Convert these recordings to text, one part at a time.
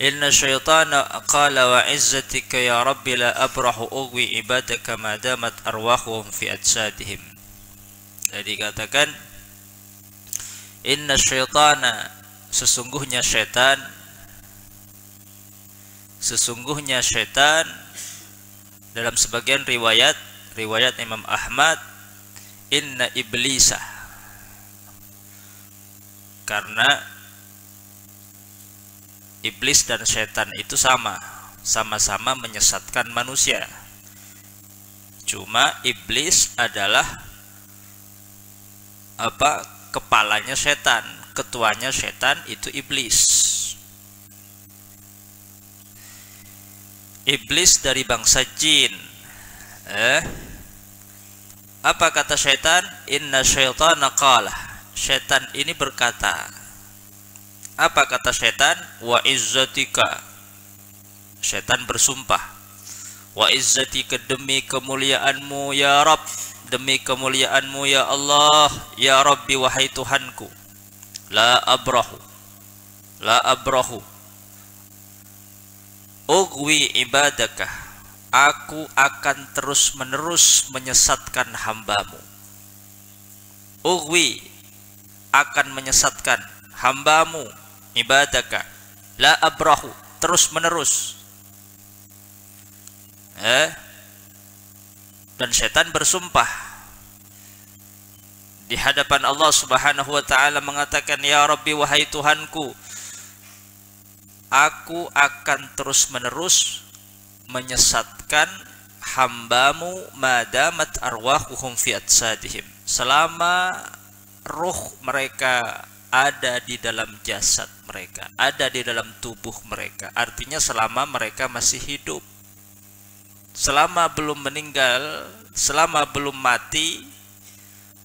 Inna syaitana qala wa izzatika ya rabbi la abrahu ughwi ibadaka ma damat arwahuhum fi ajsadihim. Jadi katakan inna syaitana, sesungguhnya syaitan dalam sebagian riwayat Imam Ahmad, inna iblisa, karena iblis dan syaitan itu sama-sama menyesatkan manusia. Cuma iblis adalah kepalanya syaitan, ketuanya syaitan itu iblis. Iblis dari bangsa jin. Apa kata syaitan? Inna syaitana qala. Syaitan ini berkata. Apa kata syaitan? Wa izzatika. Syaitan bersumpah. Wa izzatika, demi kemuliaanmu ya Rabb, demi kemuliaanmu ya Allah, ya Rabbi, wahai Tuhanku. La abrahu ughwi ibadaka, aku akan terus menerus menyesatkan hambamu. Ughwi, akan menyesatkan hambamu, ibadaka, la abrahu, terus menerus. Dan syaitan bersumpah di hadapan Allah Subhanahu wa ta'ala mengatakan, ya Rabbi, wahai Tuhanku, aku akan terus menerus menyesatkan hambamu madamat arwahuhum fi ajsadihim, selama ruh mereka ada di dalam jasad mereka, ada di dalam tubuh mereka. Artinya selama mereka masih hidup, selama belum meninggal, selama belum mati,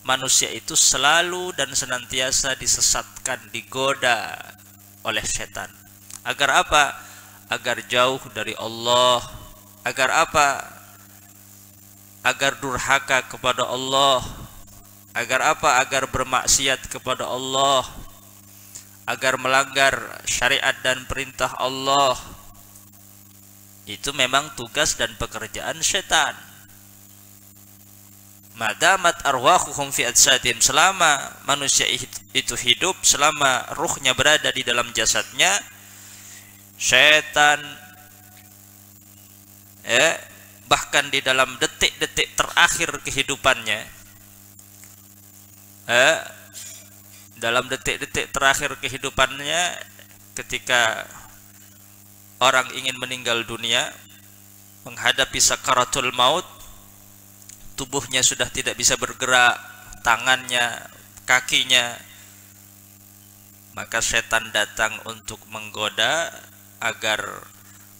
manusia itu selalu dan senantiasa disesatkan, digoda oleh setan. Agar apa? Agar jauh dari Allah. Agar apa? Agar durhaka kepada Allah. Agar apa? Agar bermaksiat kepada Allah. Agar melanggar syariat dan perintah Allah. Itu memang tugas dan pekerjaan syaitan. Madamat arwahuhum fi ajsadihim, selama manusia itu hidup, selama ruhnya berada di dalam jasadnya, syaitan bahkan di dalam detik-detik terakhir kehidupannya, dalam detik-detik terakhir kehidupannya, ketika orang ingin meninggal dunia, menghadapi sakaratul maut, tubuhnya sudah tidak bisa bergerak, tangannya, kakinya, maka setan datang untuk menggoda agar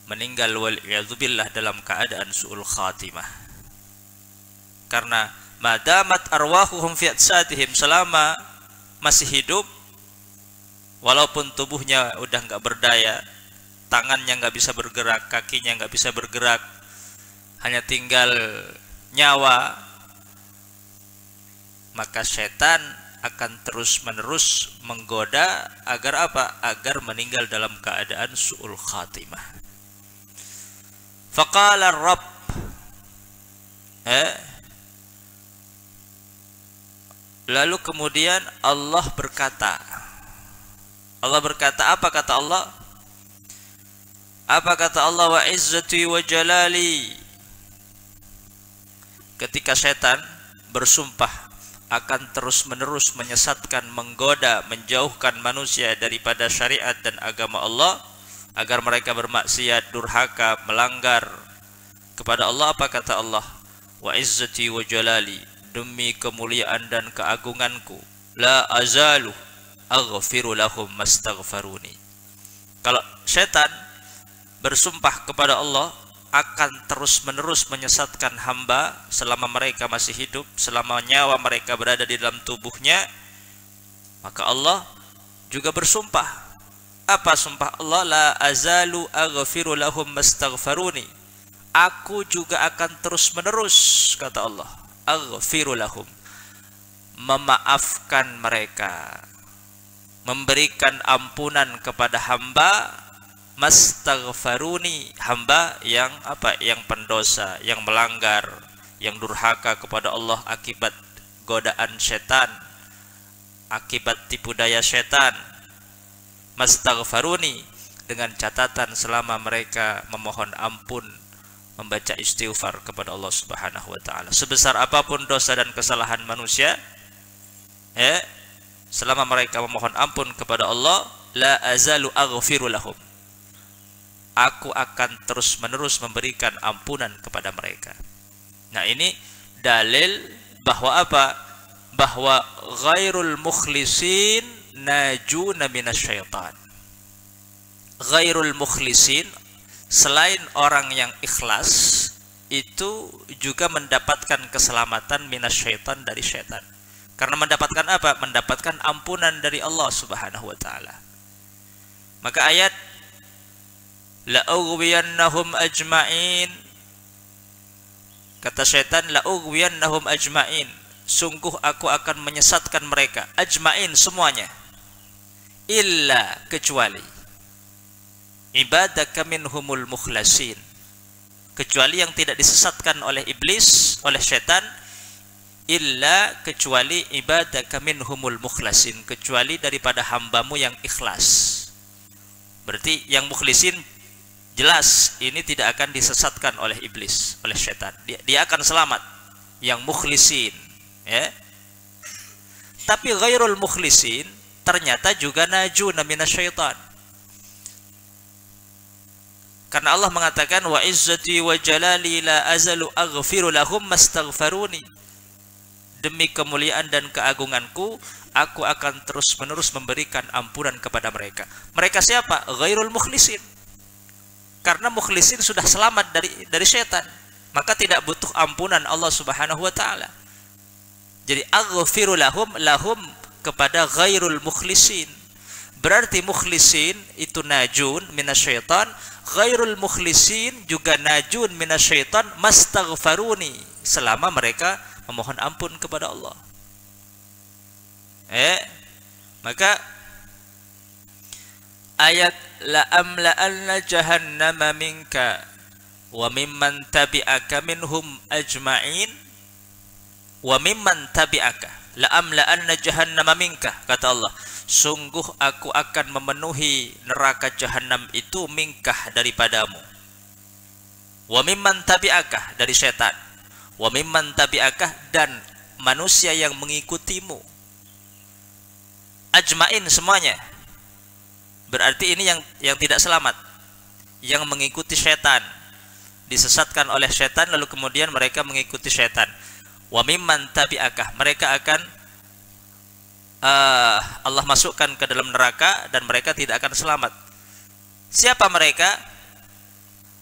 meninggal wal'iyadzubillah dalam keadaan su'ul khatimah. Karena madamat arwahuhum fi ajsadihim, selama masih hidup, walaupun tubuhnya udah nggak berdaya, tangannya nggak bisa bergerak, kakinya nggak bisa bergerak, hanya tinggal nyawa, maka setan akan terus menerus menggoda agar apa? Agar meninggal dalam keadaan su'ul khatimah. Faqala Rabb, lalu kemudian Allah berkata. Allah berkata, apa kata Allah? Apa kata Allah? Wa izzati wa jalali. Ketika setan bersumpah akan terus-menerus menyesatkan, menggoda, menjauhkan manusia daripada syariat dan agama Allah, agar mereka bermaksiat, durhaka, melanggar kepada Allah. Apa kata Allah? Wa izzati wa jalali, demi kemuliaan dan keagunganku, la azalu aghfiru lahum mastaghfaruni. Kalau setan bersumpah kepada Allah akan terus-menerus menyesatkan hamba selama mereka masih hidup, selama nyawa mereka berada di dalam tubuhnya, maka Allah juga bersumpah. Apa sumpah Allah? La azalu aghfiru lahum mastaghfaruni, aku juga akan terus-menerus, kata Allah, aghfiru lahum, memaafkan mereka, memberikan ampunan kepada hamba mastaghfaruni, hamba yang apa? Yang pendosa, yang melanggar, yang durhaka kepada Allah akibat godaan setan, akibat tipu daya setan. Mastaghfaruni, dengan catatan selama mereka memohon ampun, membaca istighfar kepada Allah Subhanahu wa taala. Sebesar apapun dosa dan kesalahan manusia, selama mereka memohon ampun kepada Allah, la azalu aghfiru lahum, aku akan terus-menerus memberikan ampunan kepada mereka. Nah, ini dalil bahwa apa? Bahwa ghairul mukhlisin najuna minasyaitan. Ghairul mukhlisin, selain orang yang ikhlas, itu juga mendapatkan keselamatan minasyaitan, dari syaitan. Karena mendapatkan apa? Mendapatkan ampunan dari Allah Subhanahu wa taala. Maka ayat la ughwiyannahum ajma'in, kata syaitan, la ughwiyannahum ajma'in, sungguh aku akan menyesatkan mereka, ajma'in, semuanya, illa, kecuali, ibadaka minhumul mukhlasin, kecuali yang tidak disesatkan oleh iblis, oleh syaitan, illa, kecuali ibadaka minhumul mukhlasin, kecuali daripada hambamu yang ikhlas. Berarti yang mukhlisin jelas ini tidak akan disesatkan oleh iblis, oleh syaitan, dia akan selamat, yang mukhlisin, ya. Tapi ghairul mukhlisin ternyata juga najuna minasyaitan. Karena Allah mengatakan, wa izzati wa jalali la azalu aghfiru lahum mastaghfaruni, demi kemuliaan dan keagunganku, aku akan terus-menerus memberikan ampunan kepada mereka. Mereka siapa? Ghairul mukhlisin. Karena mukhlisin sudah selamat dari syaitan, maka tidak butuh ampunan Allah Subhanahu wa taala. Jadi aghfiru lahum, lahum kepada ghairul mukhlisin. Berarti mukhlisin itu najun minasyaitan, ghairul mukhlisin juga najun minasyaitan mastaghfaruni, selama mereka memohon ampun kepada Allah. Maka ayat la amla'anna jahannama minka wa mimman tabi'aka minhum ajma'in, wa mimman tabi'aka la amla'anna jahannama minka, kata Allah, sungguh aku akan memenuhi neraka jahanam itu mingkah, daripadamu, wa mimman tabi'aka, dari setan, wa mimman tabi'aka, dan manusia yang mengikutimu, ajmain, semuanya. Berarti ini yang tidak selamat, yang mengikuti setan, disesatkan oleh setan lalu kemudian mereka mengikuti setan. Wa mimman tabi'aka, mereka akan Allah masukkan ke dalam neraka dan mereka tidak akan selamat. Siapa mereka?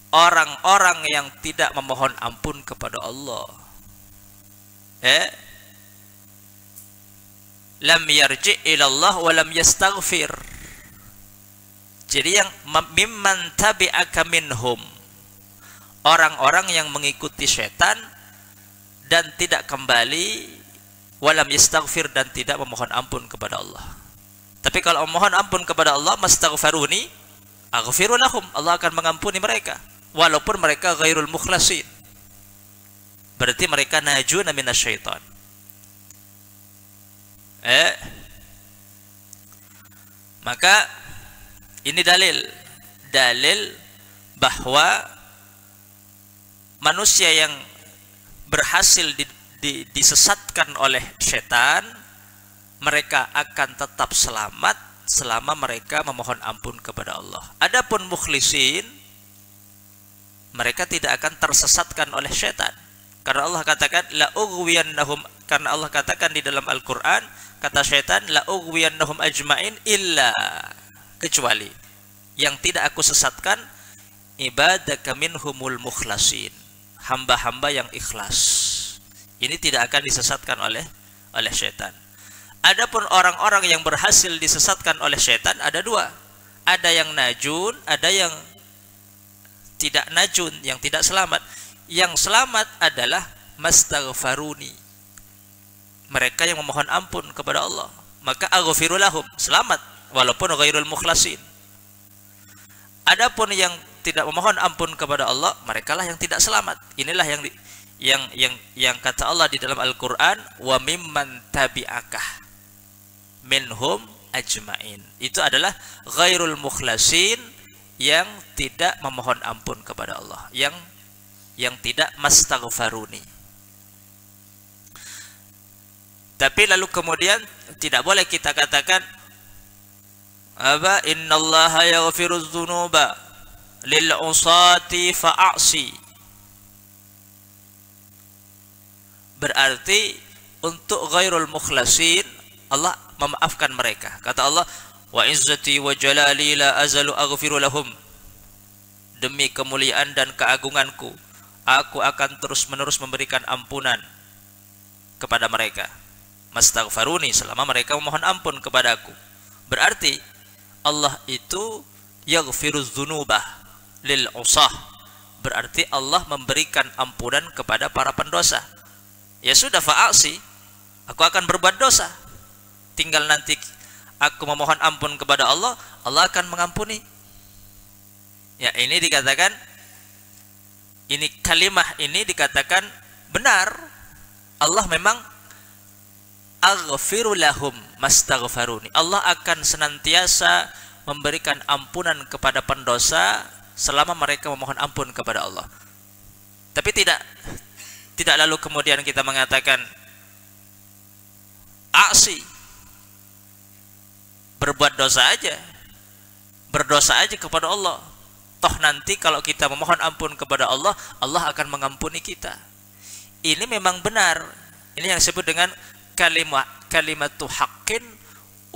Orang-orang yang tidak memohon ampun kepada Allah. Lam yarji' ilallah wa lam yastaghfir. Jadi yang mimman tabi'aka minhum, orang-orang yang mengikuti setan dan tidak kembali, walam yastaghfir, dan tidak memohon ampun kepada Allah. Tapi kalau memohon ampun kepada Allah, mastaghfaruni aghfiru lahum, Allah akan mengampuni mereka walaupun mereka ghairul mukhlasin. Berarti mereka najuna minasyaitan. Maka ini dalil bahwa manusia yang berhasil disesatkan oleh setan, mereka akan tetap selamat selama mereka memohon ampun kepada Allah. Adapun mukhlisin, mereka tidak akan tersesatkan oleh setan. Karena Allah katakan la ughwiyannahum, karena Allah katakan di dalam Al-Qur'an, kata setan, la ughwiyannahum ajma'in illa, kecuali yang tidak aku sesatkan, ibadaka minhumul mukhlasin, hamba-hamba yang ikhlas. Ini tidak akan disesatkan oleh setan. Adapun orang-orang yang berhasil disesatkan oleh setan ada dua. Ada yang najun, ada yang tidak najun, yang tidak selamat. Yang selamat adalah mastaghfaruni, mereka yang memohon ampun kepada Allah. Maka aghfiru lahum, selamat walaupun ghairul mukhlasin. Adapun yang tidak memohon ampun kepada Allah, merekalah yang tidak selamat. Inilah yang kata Allah di dalam Al-Qur'an, wa mimman tabi'akah minhum ajmain. Itu adalah ghairul mukhlasin, yang tidak memohon ampun kepada Allah, yang tidak mastaghfaruni. Tapi lalu kemudian tidak boleh kita katakan apa, innallaha yaghfirudz dzunuba lil usati fa'asi. Berarti untuk ghairul mukhlasin Allah memaafkan mereka. Kata Allah, wa izzati wa jalali la azalu aghfiru lahum. Demi kemuliaan dan keagunganku, aku akan terus-menerus memberikan ampunan kepada mereka. Mastaghfaruni, selama mereka memohon ampun kepadaku. Berarti Allah itu yaghfirudz dzunubah lil usah. Berarti Allah memberikan ampunan kepada para pendosa. Ya sudah, fa'asi, aku akan berbuat dosa, tinggal nanti aku memohon ampun kepada Allah, Allah akan mengampuni. Ya, ini dikatakan, ini kalimah ini dikatakan benar. Allah memang aghfiru lahum mastaghfaruni. Allah akan senantiasa memberikan ampunan kepada pendosa selama mereka memohon ampun kepada Allah. Tapi tidak lalu kemudian kita mengatakan aksi, berbuat dosa aja, berdosa aja kepada Allah. Toh nanti kalau kita memohon ampun kepada Allah, Allah akan mengampuni kita. Ini memang benar. Ini yang disebut dengan kalimatu haqqin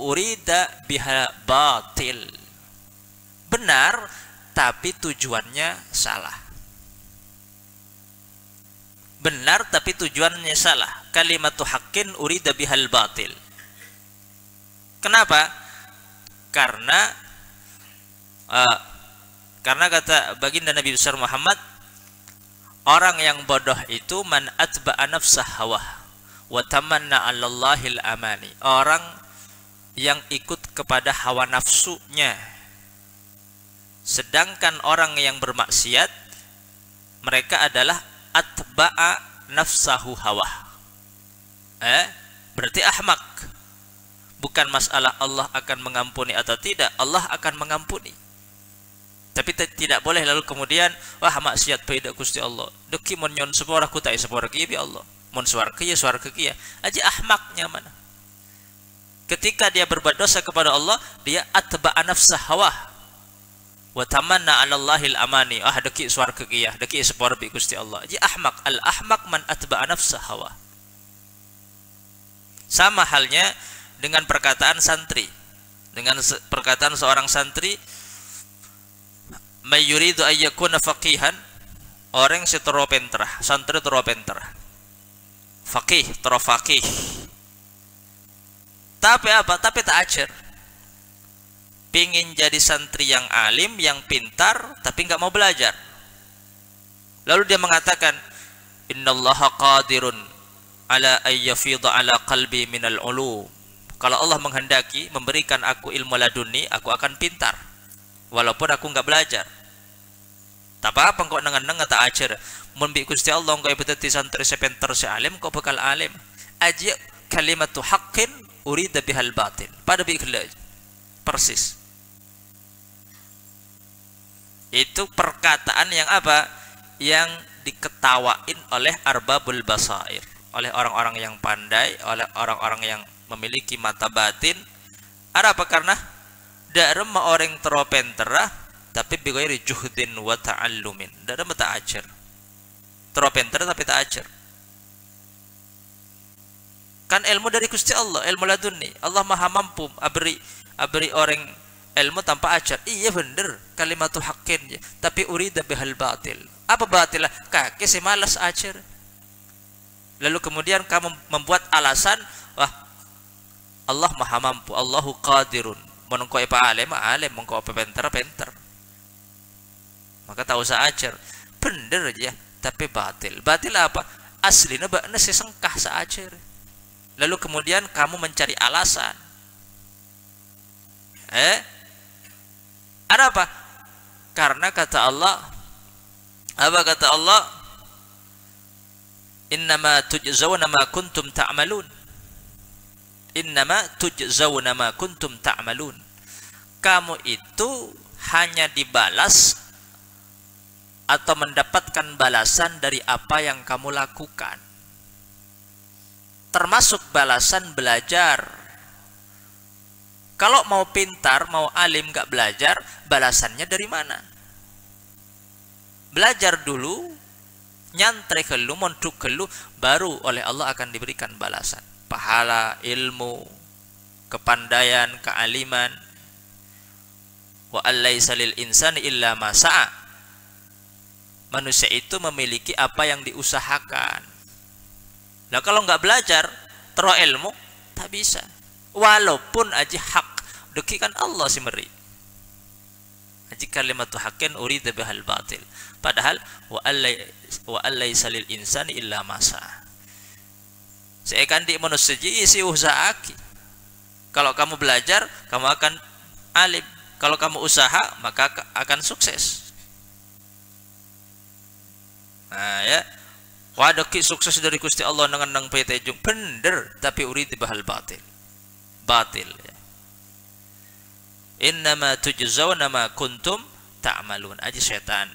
urida biha batil. Benar, tapi tujuannya salah. Benar, tapi tujuannya salah. Kalimatu haqqin urida bihal batil. Kenapa? Karena kata baginda Nabi besar Muhammad, orang yang bodoh itu man atba'a nafsah hawah wa tamanna 'alallahil amani. Orang yang ikut kepada hawa nafsunya. Sedangkan orang yang bermaksiat, mereka adalah atba'a nafsahu hawah. Berarti ahmak. Bukan masalah Allah akan mengampuni atau tidak, Allah akan mengampuni. Tapi tidak boleh lalu kemudian, wah maksiat pada Gusti Allah. Deki mon nyon sepora ku tak sepora kieu bi Allah. Mon swarga ya swarga kieu. Aja ahmaknya mana? Ketika dia berbuat dosa kepada Allah, dia atba'a nafsah hawah. Wa tamanna 'alallahil amani. Deki swarga kieu, deki sepora bi Gusti Allah. Aja ahmak. Al ahmak man atba'a nafsah hawa. Sama halnya dengan perkataan santri. Dengan perkataan seorang santri, may yuridu ayyakuna faqihan, orang setero pentrah, santri tero pentrah, faqih tero faqih, tapi apa? Tapi tak ajar. Pingin jadi santri yang alim, yang pintar, tapi nggak mau belajar. Lalu dia mengatakan, innallaha qadirun ala ayyafidha ala qalbi minal ulum. Kalau Allah menghendaki memberikan aku ilmu laduni, aku akan pintar walaupun aku nggak belajar. Tak apa kok nengan-nengan tak ajar. Mun bi Gusti Allah engko ibadati santri sepenter se alim kok bakal alim. Aja kalimatu haqqin urida bihal batin. Pada bi ikhlas. Persis. Itu perkataan yang apa? Yang diketawain oleh arbabul basair, oleh orang-orang yang pandai, oleh orang-orang yang memiliki mata batin. Ada apa? Karena darem orang teropentera tapi bighairi juhdin wa ta'allumin. Darem tak ajar. Teropentera tapi tak ajar. Kan ilmu dari Gusti Allah, ilmu laduni. Allah Maha mampu abri orang ilmu tanpa ajar. Iya bener, kalimatul haqqin, tapi urida bihal batil. Apa batil? Kakek si malas ajar. Lalu kemudian kamu membuat alasan, wah Allah Maha mampu, Allahu qadirun. Menungko apa alim, mengko apa penter. Maka tak usah ajar. Bener aja, tapi batil. Batil apa? Aslinya bakna sesengkah seajar. Lalu kemudian kamu mencari alasan. Ada apa? Karena kata Allah, apa kata Allah? Innama tujzawna ma kuntum ta'malun. Innama tujzawna ma kuntum ta'malun. Kamu itu hanya dibalas atau mendapatkan balasan dari apa yang kamu lakukan. Termasuk balasan belajar. Kalau mau pintar, mau alim, gak belajar, balasannya dari mana? Belajar dulu, nyantre kelu, mondok kelu, baru oleh Allah akan diberikan balasan. Pahala, ilmu, kepandaian, kealiman. Wa allaisa lil insani illa ma sa'a. Manusia itu memiliki apa yang diusahakan. Nah kalau nggak belajar, terus ilmu, tak bisa. Walaupun aji hak, deki kan Allah si meri. Aji kalimatu haqqin urida bihal batil. Padahal wa allaisa lil insani illa ma sa'a. Saya kan di manusia isi usaha. Kalau kamu belajar, kamu akan alim. Kalau kamu usaha, maka akan sukses. Nah ya, wadaki sukses dari Gusti Allah dengan nang petejung bener, tapi urid bahal batil. Batil ya. Innama tujzawna ma kuntum ta'malun. Aji setan.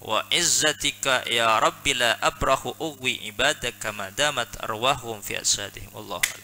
Wa izzatika ya rabbi la abrahu uwi ibadaka ma damat arwahum fi asadihim. Wallahu a'lam.